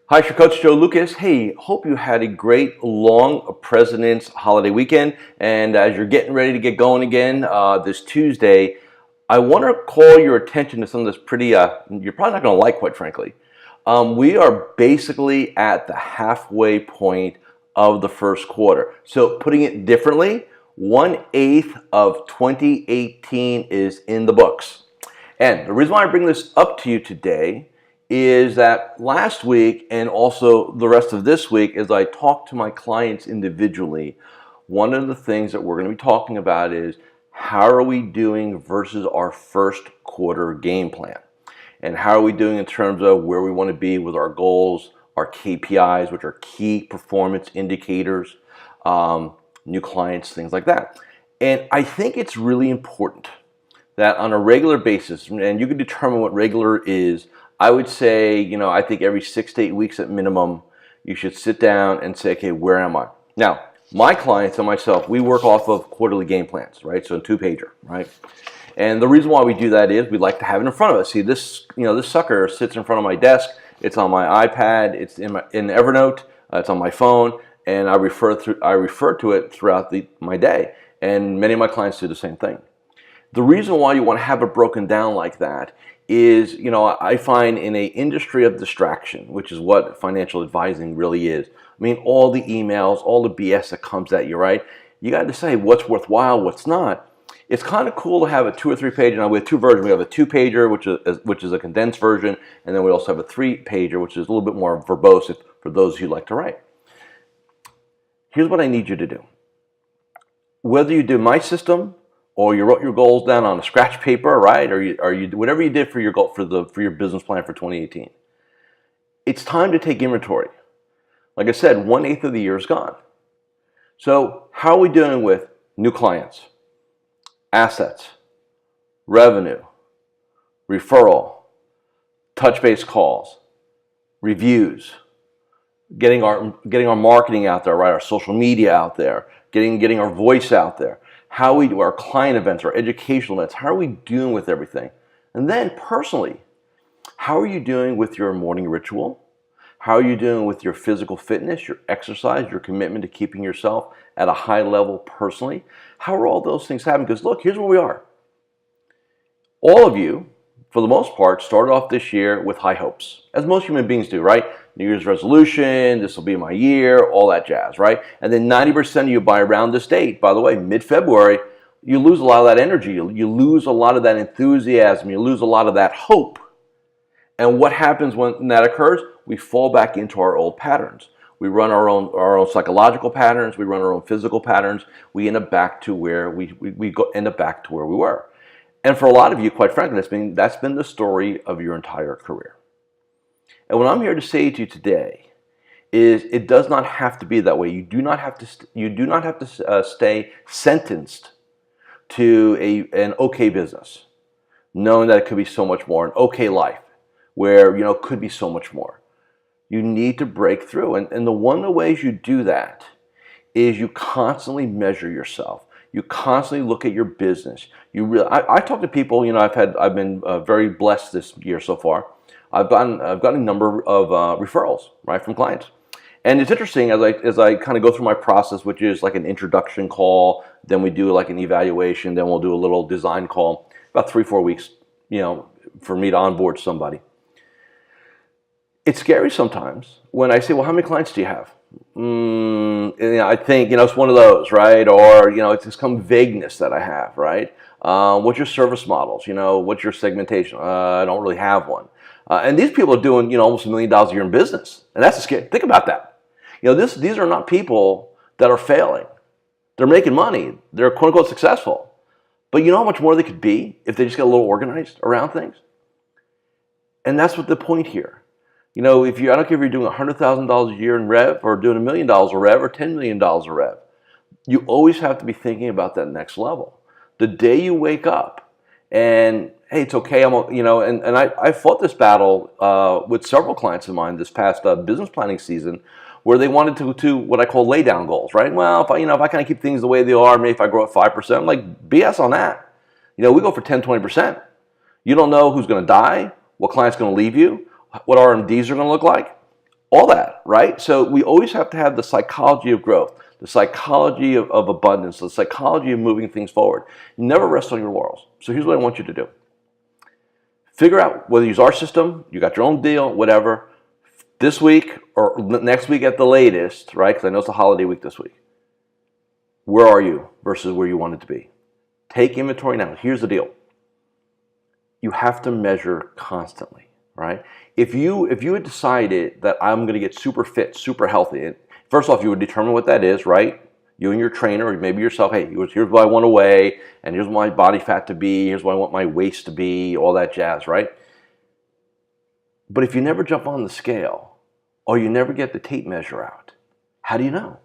Hi, it's your coach Joe Lucas. Hey, hope you had a great long President's holiday weekend. And as you're getting ready to get going again this Tuesday, I want to call your attention to something that's pretty, you're probably not going to like, quite frankly. We are basically at the halfway point of the first quarter. So putting it differently, 1/8 of 2018 is in the books. And the reason why I bring this up to you today is that last week and also the rest of this week, as I talk to my clients individually, one of the things that we're going to be talking about is how are we doing versus our first quarter game plan? And how are we doing in terms of where we want to be with our goals, our KPIs, which are key performance indicators, new clients, things like that. And I think it's really important that on a regular basis, and you can determine what regular is, I would say, I think every 6 to 8 weeks at minimum, you should sit down and say, okay, where am I? Now, my clients and myself, we work off of quarterly game plans, right? So a 2-pager, right? And the reason why we do that is we like to have it in front of us. See, this sucker sits in front of my desk. It's on my iPad. It's in Evernote. It's on my phone, and I refer to it throughout my day. And many of my clients do the same thing. The reason why you want to have it broken down like that is, I find in an industry of distraction, which is what financial advising really is. I mean, all the emails, all the BS that comes at you, right? You got to decide what's worthwhile, what's not. It's kind of cool to have a 2 or 3 page. Now we have 2 versions. We have a 2-pager, which is a condensed version, and then we also have a 3-pager, which is a little bit more verbose for those who like to write. Here's what I need you to do. Whether you do my system, or you wrote your goals down on a scratch paper, right? Or you whatever you did for your goal for your business plan for 2018. It's time to take inventory. Like I said, 1/8 of the year is gone. So how are we doing with new clients, assets, revenue, referral, touch base calls, reviews, getting our marketing out there, right? Our social media out there, getting our voice out there. How we do our client events, our educational events, how are we doing with everything? And then personally, how are you doing with your morning ritual? How are you doing with your physical fitness, your exercise, your commitment to keeping yourself at a high level personally? How are all those things happening? Because look, here's where we are. All of you, for the most part, started off this year with high hopes, as most human beings do, right? New Year's resolution, this will be my year, all that jazz, right? And then 90% of you by around this date, by the way, mid-February, you lose a lot of that energy. You lose a lot of that enthusiasm. You lose a lot of that hope. And what happens when that occurs? We fall back into our old patterns. We run our own psychological patterns. We run our own physical patterns. We end up back to where we end up back to where we were. And for a lot of you, quite frankly, that's been the story of your entire career. And what I'm here to say to you today is it does not have to be that way. You do not have to stay sentenced to an okay business, knowing that it could be so much more, an okay life, where it could be so much more. You need to break through, and one of the ways you do that is you constantly measure yourself. You constantly look at your business. I talk to people. I've been very blessed this year so far. I've gotten a number of referrals, right, from clients. And it's interesting as I kind of go through my process, which is like an introduction call, then we do like an evaluation, then we'll do a little design call, about 3-4 weeks, for me to onboard somebody. It's scary sometimes when I say, well, how many clients do you have? I think, it's one of those, right? Or, it's just some vagueness that I have, right? What's your service models? What's your segmentation? I don't really have one. And these people are doing, almost $1 million a year in business. And that's scary. Think about that. These are not people that are failing. They're making money. They're quote unquote successful. But you know how much more they could be if they just get a little organized around things? And that's what the point here. I don't care if you're doing $100,000 a year in rev or doing $1 million a rev or $10 million a rev. You always have to be thinking about that next level. The day you wake up and, hey, it's okay, I fought this battle with several clients of mine this past business planning season, where they wanted to what I call lay down goals, right? Well, if I kind of keep things the way they are, maybe if I grow at 5%, I'm like, BS on that. We go for 10, 20%. You don't know who's going to die, what client's going to leave you, what RMDs are going to look like. all that, right? So we always have to have the psychology of growth, the psychology of abundance, the psychology of moving things forward. You never rest on your laurels. So here's what I want you to do. Figure out whether you use our system, you got your own deal, whatever, this week or next week at the latest, right? Because I know it's a holiday week this week. Where are you versus where you wanted to be? Take inventory now. Here's the deal. You have to measure constantly, right? If you had decided that I'm going to get super fit, super healthy, and first off, you would determine what that is, right? You and your trainer, or maybe yourself, hey, here's what I want to weigh, and here's what my body fat to be, here's what I want my waist to be, all that jazz, right? But if you never jump on the scale, or you never get the tape measure out, how do you know?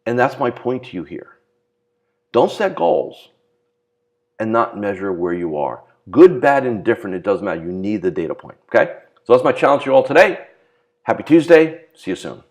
And that's my point to you here. Don't set goals and not measure where you are. Good, bad, indifferent, it doesn't matter. You need the data point, okay? So that's my challenge to you all today. Happy Tuesday. See you soon.